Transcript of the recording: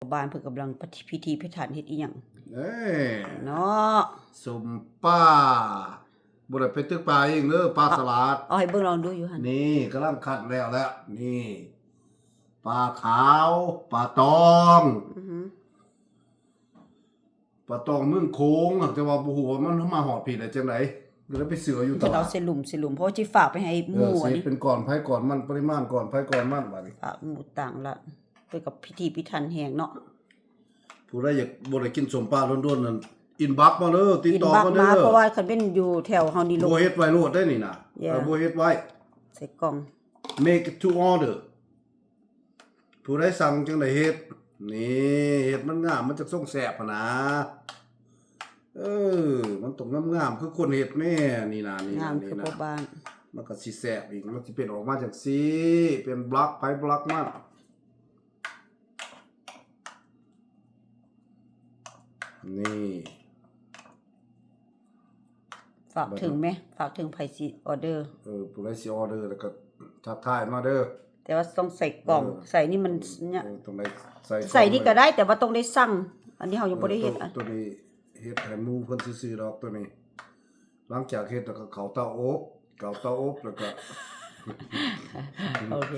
บ้านเพิ่นกำลังพิธีพิถันเฮ็ดอีหยัง เอ้ย เนาะ สมป้าบ่ได้ไปตึกปลาเองเด้อปลาตลาด เอาให้เบิ่งลองดูอยู่หั่น นี่กำลังคัดแล้วนี่ปลาขาวปลาตอง อือฮึ ปลาตองเมืองโขงแต่ว่าบ่ฮู้ว่ามันมาฮอดพี่ได้จังได๋ก็เลยไปซื้ออยู่ต เพิ่น ลา เอา ด เส้นหลุมเพราะว่าสิฝากไปให้หมู่ สิ อันนี้ เป็นก่อนไผก่อนมันปริมาณก่อนไผก่อนมันบัดนี้ ฝากหมู่ต่างละเพิ่นกับพิธีพิถันแฮงเนาะ ผู้ใดอยากบ่ได้กินสมปลาล้วนๆนั่นอินบ็อกซ์มาเด้อติด กิน ต่อ บัก มาเด้ มา อ เพราะว่าคันเป็นอยู่แถวเฮานี่ลง บ่เฮ็ดไว้โลดได้นี่น่ะ Yeah บ่เฮ็ดไว้ ใส่กล่อง make it to order ผู้ใดสั่งจังได๋เฮ็ดนี่เฮ็ดมันงามมันจะส่งแซ่บหั่นนะมันต้องงามๆคือคนเฮ็ดแม่นี่นะนี่ งา นะ ม นี่ คือ นะ พ่อบ้าน มันก็สิแซ่บอีกมันสิเป็นออกมาจังซี่เป็นบล็อกไปบล็อกมันนี่ ฝากถึงไหมฝากถึงไผสิออเดอร์ ผู้ใดสิออเดอร์แล้วก็ทักทายมาเด้อ แต่ว่าต้องใส่กล่องใส่นี่มันเนี่ย ต้องได้ใส่ ใส่นี่ก็ได้แต่ว่าต้องได้สั่งอันนี้เฮายังบ่ได้เฮ็ดอัน ตัวนี้เฮ็ดให้หมู่เพิ่นซื่อๆดอกตัวนี้หลังจากเฮ็ดแล้วก็เข้าเตาอบแล้วก็ โอเค